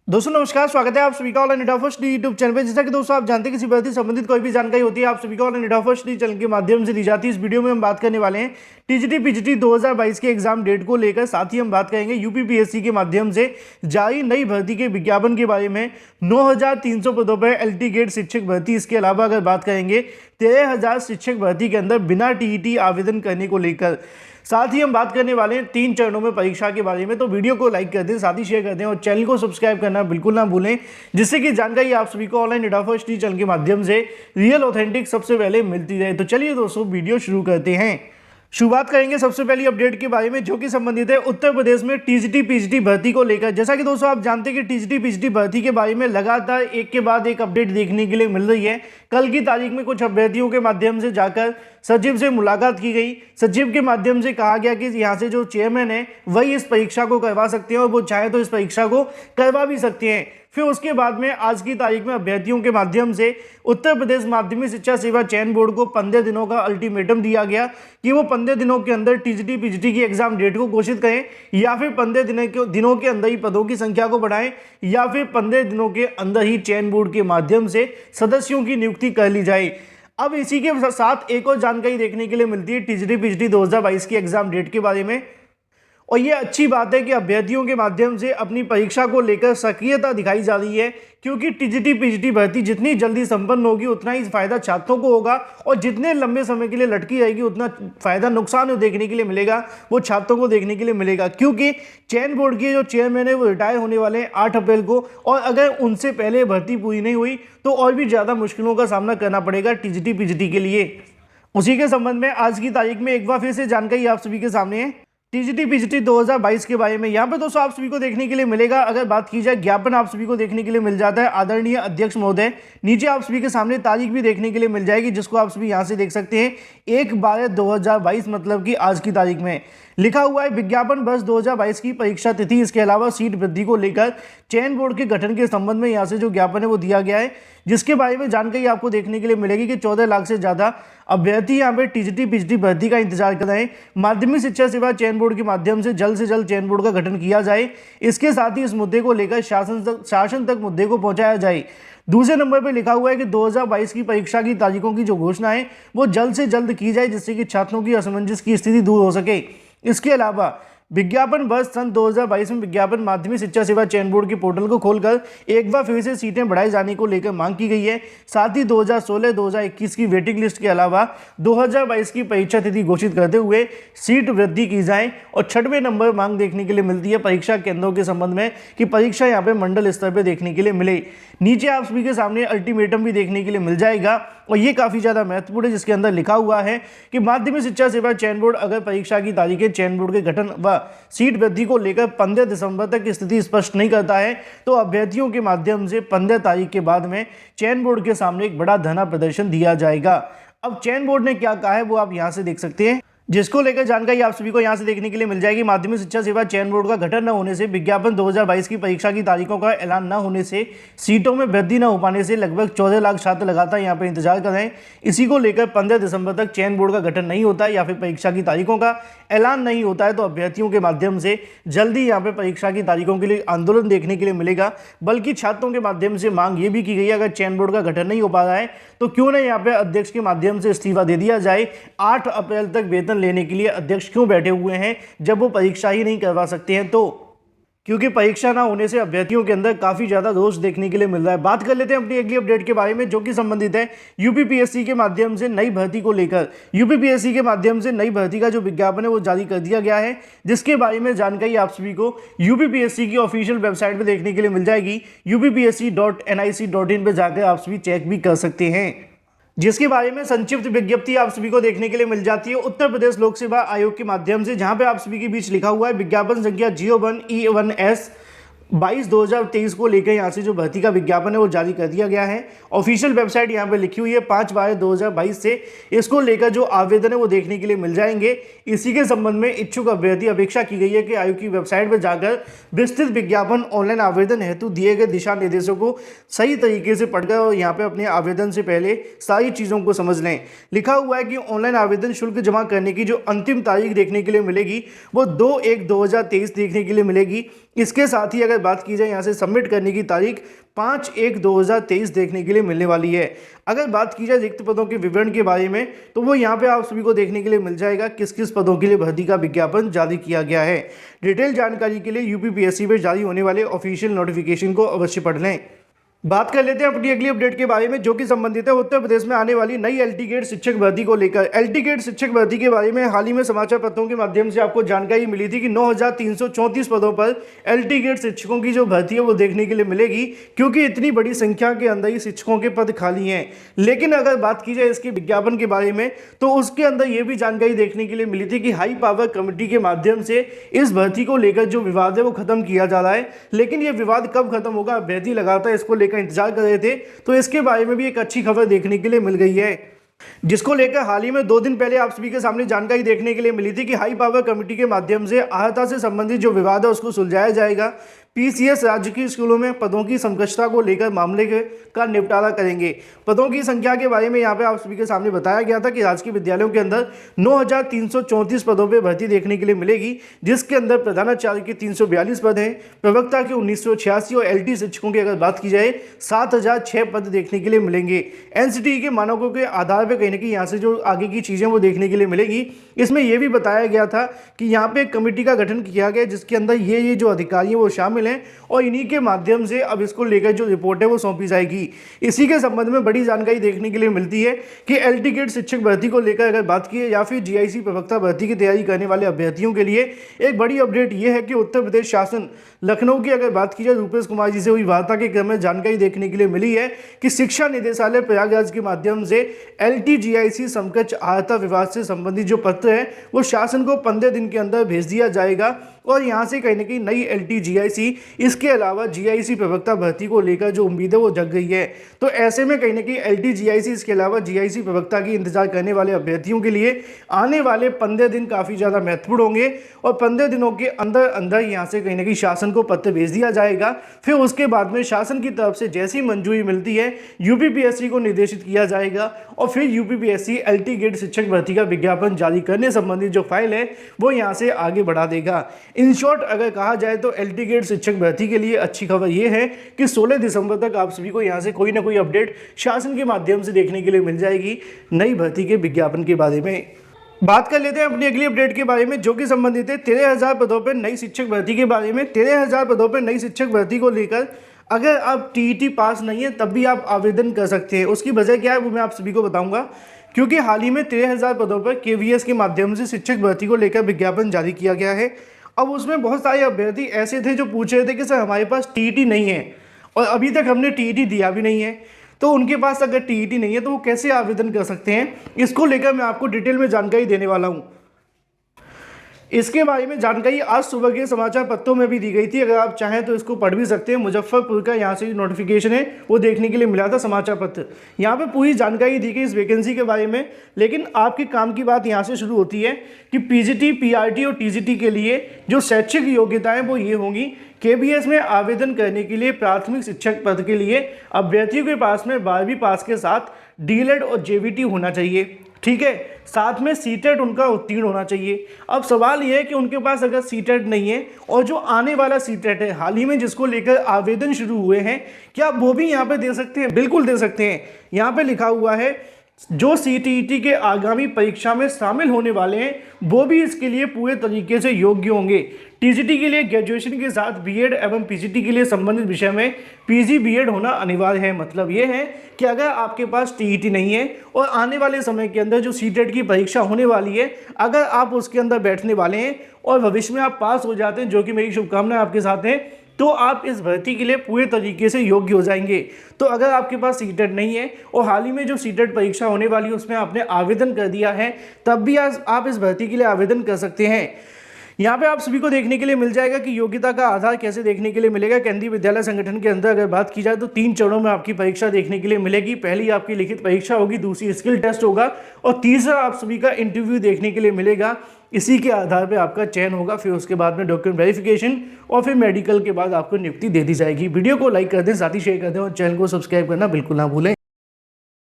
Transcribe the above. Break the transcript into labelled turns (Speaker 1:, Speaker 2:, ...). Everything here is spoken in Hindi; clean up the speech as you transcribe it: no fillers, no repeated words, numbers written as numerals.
Speaker 1: दोस्तों नमस्कार, स्वागत है आप सभी का online India first YouTube channel पे। जैसा कि दोस्तों आप जानते हैं किसी भर्ती संबंधित कोई भी जानकारी होती है आप सभी को ऑनलाइन इंडिया फर्स्ट चैनल के माध्यम से दी जाती है। इस वीडियो में हम बात करने वाले हैं टीजीटी पीजीटी 2022 के एग्जाम डेट को लेकर। साथ ही हम बात करेंगे यूपीपीएससी के माध्यम से जारी नई भर्ती के विज्ञापन के बारे में। 9,300 पदों पर एलटी गेट शिक्षक भर्ती। इसके अलावा अगर बात करेंगे 13,000 शिक्षक भर्ती के अंदर बिना टीईटी आवेदन करने को लेकर। साथ ही हम बात करने वाले हैं 3 चरणों में परीक्षा के बारे में। तो वीडियो को लाइक कर दें, साथ ही शेयर कर दें और चैनल को सब्सक्राइब करना बिल्कुल ना भूलें, जिससे कि जानकारी आप सभी को ऑनलाइन इंडिया फर्स्ट चैनल के माध्यम से रियल ऑथेंटिक सबसे पहले मिलती रहे। तो चलिए दोस्तों वीडियो शुरू करते हैं। शुरुआत करेंगे सबसे पहली अपडेट के बारे में, जो कि संबंधित है उत्तर प्रदेश में टीजीटी पीजीटी भर्ती को लेकर। जैसा कि दोस्तों आप जानते हैं कि टीजीटी पीजीटी भर्ती के बारे में लगातार एक के बाद एक अपडेट देखने के लिए मिल रही है। कल की तारीख में कुछ अभ्यर्थियों के माध्यम से जाकर सचिव से मुलाकात की गई। सचिव के माध्यम से कहा गया कि यहाँ से जो चेयरमैन है वही इस परीक्षा को करवा सकते हैं और वो चाहे तो इस परीक्षा को करवा भी सकते हैं। फिर उसके बाद में आज की तारीख में अभ्यर्थियों के माध्यम से उत्तर प्रदेश माध्यमिक शिक्षा सेवा चयन बोर्ड को 15 दिनों का अल्टीमेटम दिया गया कि वो 15 दिनों के अंदर टीजीटी पीजीटी की एग्जाम डेट को घोषित करें, या फिर 15 दिनों के अंदर ही पदों की संख्या को बढ़ाएं, या फिर 15 दिनों के अंदर ही चयन बोर्ड के माध्यम से सदस्यों की नियुक्ति कर ली जाए। अब इसी के साथ एक और जानकारी देखने के लिए मिलती है टीजीटी पीजीटी 2022 की एग्जाम डेट के बारे में। और ये अच्छी बात है कि अभ्यर्थियों के माध्यम से अपनी परीक्षा को लेकर सक्रियता दिखाई जा रही है, क्योंकि टीजीटी पीजीटी भर्ती जितनी जल्दी संपन्न होगी उतना ही फायदा छात्रों को होगा, और जितने लंबे समय के लिए लटकी रहेगी उतना फायदा नुकसान देखने के लिए मिलेगा वो छात्रों को देखने के लिए मिलेगा। क्योंकि चयन बोर्ड के जो चेयरमैन है वो रिटायर होने वाले हैं 8 अप्रैल को, और अगर उनसे पहले भर्ती पूरी नहीं हुई तो और भी ज़्यादा मुश्किलों का सामना करना पड़ेगा टीजीटी पीजीटी के लिए। उसी के संबंध में आज की तारीख में एक बार फिर से जानकारी आप सभी के सामने है टीजीटी पीजीटी 2022 के बारे में। यहाँ पे दोस्तों आप सभी को देखने के लिए मिलेगा, अगर बात की जाए ज्ञापन आप सभी को देखने के लिए मिल जाता है आदरणीय अध्यक्ष महोदय। नीचे आप सभी के सामने तारीख भी देखने के लिए मिल जाएगी, जिसको आप सभी यहाँ से देख सकते हैं 1/12/2022, मतलब कि आज की तारीख में लिखा हुआ है विज्ञापन वर्ष 2022 की परीक्षा तिथि। इसके अलावा सीट वृद्धि को लेकर चयन बोर्ड के गठन के संबंध में यहाँ से जो ज्ञापन है वो दिया गया है, जिसके बारे में जानकारी आपको देखने के लिए मिलेगी कि 14 लाख से ज्यादा अभ्यर्थी यहाँ पे टीजीटी पीजीटी भर्ती का इंतजार कर रहे हैं। माध्यमिक शिक्षा सेवा चयन बोर्ड के माध्यम से जल्द चयन बोर्ड का गठन किया जाए। इसके साथ ही इस मुद्दे को लेकर शासन तक मुद्दे को पहुंचाया जाए। दूसरे नंबर पर लिखा हुआ है कि 2022 की परीक्षा की तारीखों की जो घोषणा है वो जल्द से जल्द की जाए, जिससे कि छात्रों की असमंजस की स्थिति दूर हो सके। इसके अलावा विज्ञापन वर्ष सन 2022 में विज्ञापन माध्यमिक शिक्षा सेवा चयन बोर्ड के पोर्टल को खोलकर एक बार फिर से सीटें बढ़ाए जाने को लेकर मांग की गई है। साथ ही 2016-2021 की वेटिंग लिस्ट के अलावा 2022 की परीक्षा तिथि घोषित करते हुए सीट वृद्धि की जाए। और 6वें नंबर मांग देखने के लिए मिलती है परीक्षा केंद्रों के संबंध में कि परीक्षा यहाँ पे मंडल स्तर पर देखने के लिए मिले। नीचे आप सभी के सामने अल्टीमेटम भी देखने के लिए मिल जाएगा, और ये काफ़ी ज़्यादा महत्वपूर्ण है, जिसके अंदर लिखा हुआ है कि माध्यमिक शिक्षा सेवा चयन बोर्ड अगर परीक्षा की तारीखें चयन बोर्ड के गठन व सीट वृद्धि को लेकर 15 दिसंबर तक की स्थिति स्पष्ट नहीं करता है तो अभ्यर्थियों के माध्यम से 15 तारीख के बाद में चयन बोर्ड के सामने एक बड़ा धरना प्रदर्शन दिया जाएगा। अब चयन बोर्ड ने क्या कहा है वो आप यहाँ से देख सकते हैं, जिसको लेकर जानकारी आप सभी को यहाँ से देखने के लिए मिल जाएगी। माध्यमिक शिक्षा सेवा चयन बोर्ड का गठन न होने से, विज्ञापन 2022 की परीक्षा की तारीखों का ऐलान न होने से, सीटों में वृद्धि न हो पाने से लगभग 14 लाख छात्र लगातार यहाँ पर इंतजार कर रहे हैं। इसी को लेकर 15 दिसंबर तक चयन बोर्ड का गठन नहीं होता है या फिर परीक्षा की तारीखों का ऐलान नहीं होता है तो अभ्यर्थियों के माध्यम से जल्दी यहाँ पे परीक्षा की तारीखों के लिए आंदोलन देखने के लिए मिलेगा। बल्कि छात्रों के माध्यम से मांग ये भी की गई है, अगर चयन बोर्ड का गठन नहीं हो पा रहा है तो क्यों ना यहाँ पे अध्यक्ष के माध्यम से इस्तीफा दे दिया जाए। 8 अप्रैल तक वेतन लेने के लिए अध्यक्ष क्यों बैठे हुए हैं जब वो परीक्षा ही नहीं करवा सकते हैं? तो क्योंकि परीक्षा ना होने से अभ्यर्थियों के अंदर काफी ज्यादा रोष देखने के लिए मिल रहा है। बात कर लेते हैं अपनी अगली अपडेट के बारे में, जो कि संबंधित है यूपीपीएससी के माध्यम से नई भर्ती को लेकर। यूपीपीएससी के माध्यम से नई भर्ती का जो विज्ञापन है वो जारी कर दिया गया है, जिसके बारे में जानकारी आप सभी को यूपीपीएससी की ऑफिशियल वेबसाइट पर देखने के लिए मिल जाएगी। uppsc.nic.in पे जाकर आप सभी चेक भी कर सकते हैं, जिसके बारे में संक्षिप्त विज्ञप्ति आप सभी को देखने के लिए मिल जाती है उत्तर प्रदेश लोक सेवा आयोग के माध्यम से, जहां पे आप सभी के बीच लिखा हुआ है विज्ञापन संख्या 01E1S 22/2023 को लेकर यहाँ से जो भर्ती का विज्ञापन है वो जारी कर दिया गया है। ऑफिशियल वेबसाइट यहाँ पे लिखी हुई है 5/2022 से इसको लेकर जो आवेदन है वो देखने के लिए मिल जाएंगे। इसी के संबंध में इच्छुक अभ्यर्थी अपेक्षा की गई है कि आयोग की वेबसाइट पर जाकर विस्तृत विज्ञापन ऑनलाइन आवेदन हेतु दिए गए दिशा निर्देशों को सही तरीके से पढ़कर और यहाँ पे अपने आवेदन से पहले सारी चीज़ों को समझ लें। लिखा हुआ है कि ऑनलाइन आवेदन शुल्क जमा करने की जो अंतिम तारीख देखने के लिए मिलेगी वो 2/1/2023 देखने के लिए मिलेगी। इसके साथ ही अगर बात की जाए यहाँ से सबमिट करने की तारीख 5/1/2023 देखने के लिए मिलने वाली है। अगर बात की जाए रिक्त पदों के विवरण के बारे में तो वो यहाँ पे आप सभी को देखने के लिए मिल जाएगा किस किस पदों के लिए भर्ती का विज्ञापन जारी किया गया है। डिटेल जानकारी के लिए यूपीपीएससी में जारी होने वाले ऑफिशियल नोटिफिकेशन को अवश्य पढ़ लें। बात कर लेते हैं अपनी अगली अपडेट के बारे में जो कि संबंधित है उत्तर प्रदेश में आने वाली नई एलटी गेट शिक्षक भर्ती को लेकर। एलटी गेट शिक्षक भर्ती के बारे में हाल ही में समाचार पत्रों के माध्यम से आपको जानकारी मिली थी कि 9,334 पदों पर एलटी गेट शिक्षकों की जो भर्ती है वो देखने के लिए मिलेगी, क्योंकि इतनी बड़ी संख्या के अंदर ही शिक्षकों के पद खाली हैं। लेकिन अगर बात की जाए इसके विज्ञापन के बारे में तो उसके अंदर ये भी जानकारी देखने के लिए मिली थी कि हाई पावर कमेटी के माध्यम से इस भर्ती को लेकर जो विवाद है वो खत्म किया जा रहा है। लेकिन ये विवाद कब खत्म होगा, अभ्यर्थी लगातार इसको लेकर इंतजार कर रहे थे, तो इसके बारे में भी एक अच्छी खबर देखने के लिए मिल गई है, जिसको लेकर हाल ही में 2 दिन पहले आप सभी के सामने जानकारी देखने के लिए मिली थी कि हाई पावर कमेटी के माध्यम से अर्हता से संबंधित जो विवाद है उसको सुलझाया जाएगा। पीसीएस राज्य की स्कूलों में पदों की समकक्षता को लेकर मामले का निपटारा करेंगे। पदों की संख्या के बारे में यहाँ पे आप सभी के सामने बताया गया था कि राजकीय विद्यालयों के अंदर 9,334 पदों पे भर्ती देखने के लिए मिलेगी, जिसके अंदर प्रधानाचार्य के 342 पद हैं, प्रवक्ता के 1986 और एलटी शिक्षकों की अगर बात की जाए 7,006 पद देखने के लिए मिलेंगे। एनसीटी के मानकों के आधार पर कहीं ना कहीं यहाँ से जो आगे की चीज़ें वो देखने के लिए मिलेगी। इसमें यह भी बताया गया था कि यहाँ पे एक कमेटी का गठन किया गया जिसके अंदर ये जो अधिकारी हैं वो शामिल हैं और इन्हीं के माध्यम से अब इसको लेकर जो रिपोर्ट है वो सौंपी जाएगी। इसी के संबंध में बड़ी जानकारी देखने के लिए मिलती है कि एलटी गेट शिक्षक भर्ती को लेकर अगर बात की या फिर जीआईसी प्रवक्ता भर्ती की तैयारी करने वाले अभ्यर्थियों के लिए एक बड़ी अपडेट ये है कि उत्तर प्रदेश शासन लखनऊ की अगर बात की जाए रूपेश कुमार जी से हुई वार्ता के क्रम में जानकारी देखने के लिए मिली है कि शिक्षा निदेशालय प्रयागराज के माध्यम से एलटी जीआईसी समकक्ष अर्हता विवाद से संबंधित जो पत्र है वो शासन को 15 दिन के अंदर भेज दिया जाएगा और यहाँ से कहीं ना कहीं नई एलटी जीआईसी इसके अलावा जीआईसी प्रवक्ता भर्ती को लेकर जो उम्मीद है वो जग गई है। तो ऐसे में कहीं ना कहीं एलटी जीआईसी इसके अलावा जीआईसी प्रवक्ता की इंतजार करने वाले अभ्यर्थियों के लिए आने वाले 15 दिन काफ़ी ज़्यादा महत्वपूर्ण होंगे और 15 दिनों के अंदर अंदर यहाँ से कहीं ना कहीं शासन को पत्र भेज दिया जाएगा। फिर उसके बाद में शासन की तरफ से जैसी मंजूरी मिलती है यूपीपीएससी को निर्देशित किया जाएगा और फिर यूपीपीएससी एलटी गेट शिक्षक भर्ती का विज्ञापन जारी करने संबंधित जो फाइल है वो यहाँ से आगे बढ़ा देगा। इन शॉर्ट अगर कहा जाए तो एलटी गेट शिक्षक भर्ती के लिए अच्छी खबर यह है कि 16 दिसंबर तक आप सभी को यहाँ से कोई ना कोई अपडेट शासन के माध्यम से देखने के लिए मिल जाएगी नई भर्ती के विज्ञापन के बारे में। बात कर लेते हैं अपनी अगली अपडेट के बारे में जो कि संबंधित है 13,000 पदों पर नई शिक्षक भर्ती के बारे में। 13,000 पदों पर नई शिक्षक भर्ती को लेकर अगर आप टीईटी पास नहीं है तब भी आप आवेदन कर सकते हैं। उसकी वजह क्या है वो मैं आप सभी को बताऊंगा, क्योंकि हाल ही में 13,000 पदों पर केवीएस के माध्यम से शिक्षक भर्ती को लेकर विज्ञापन जारी किया गया है। अब उसमें बहुत सारे अभ्यर्थी ऐसे थे जो पूछ रहे थे कि सर हमारे पास टीईटी नहीं है और अभी तक हमने टीईटी दिया भी नहीं है, तो उनके पास अगर टीईटी नहीं है तो वो कैसे आवेदन कर सकते हैं, इसको लेकर मैं आपको डिटेल में जानकारी देने वाला हूँ। इसके बारे में जानकारी आज सुबह के समाचार पत्रों में भी दी गई थी, अगर आप चाहें तो इसको पढ़ भी सकते हैं। मुजफ्फरपुर का यहाँ से नोटिफिकेशन है वो देखने के लिए मिला था समाचार पत्र, यहाँ पे पूरी जानकारी दी गई इस वैकेंसी के बारे में। लेकिन आपके काम की बात यहाँ से शुरू होती है कि पीजीटी, पीआरटी और टीजीटी के लिए जो शैक्षिक योग्यताएं वो ये होंगी। केबीएस में आवेदन करने के लिए प्राथमिक शिक्षक पद के लिए अभ्यर्थियों के पास में 12वीं पास के साथ डीएलएड और जेवीटी होना चाहिए, ठीक है। साथ में सीटेट उनका उत्तीर्ण होना चाहिए। अब सवाल यह है कि उनके पास अगर सीटेट नहीं है और जो आने वाला सीटेट है हाल ही में जिसको लेकर आवेदन शुरू हुए हैं, क्या वो भी यहाँ पे दे सकते हैं? बिल्कुल दे सकते हैं। यहाँ पे लिखा हुआ है जो सीटीईटी के आगामी परीक्षा में शामिल होने वाले हैं वो भी इसके लिए पूरे तरीके से योग्य होंगे। टीजीटी के लिए ग्रेजुएशन के साथ बीएड एवं पीजीटी के लिए संबंधित विषय में पीजी बीएड होना अनिवार्य है। मतलब ये है कि अगर आपके पास टीईटी नहीं है और आने वाले समय के अंदर जो सीटेट की परीक्षा होने वाली है अगर आप उसके अंदर बैठने वाले हैं और भविष्य में आप पास हो जाते हैं, जो कि मेरी शुभकामनाएं आपके साथ हैं, तो आप इस भर्ती के लिए पूरे तरीके से योग्य हो जाएंगे। तो अगर आपके पास सीटेट नहीं है और हाल ही में जो सीटेट परीक्षा होने वाली है उसमें आपने आवेदन कर दिया है, तब भी आप इस भर्ती के लिए आवेदन कर सकते हैं। यहाँ पे आप सभी को देखने के लिए मिल जाएगा कि योग्यता का आधार कैसे देखने के लिए मिलेगा। केंद्रीय विद्यालय संगठन के अंदर अगर बात की जाए तो 3 चरणों में आपकी परीक्षा देखने के लिए मिलेगी। पहली आपकी लिखित परीक्षा होगी, दूसरी स्किल टेस्ट होगा और तीसरा आप सभी का इंटरव्यू देखने के लिए मिलेगा। इसी के आधार पर आपका चयन होगा, फिर उसके बाद में डॉक्यूमेंट वेरिफिकेशन और फिर मेडिकल के बाद आपको नियुक्ति दे दी जाएगी। वीडियो को लाइक कर दें, साथ ही शेयर कर दें और चैनल को सब्सक्राइब करना बिल्कुल ना भूलें।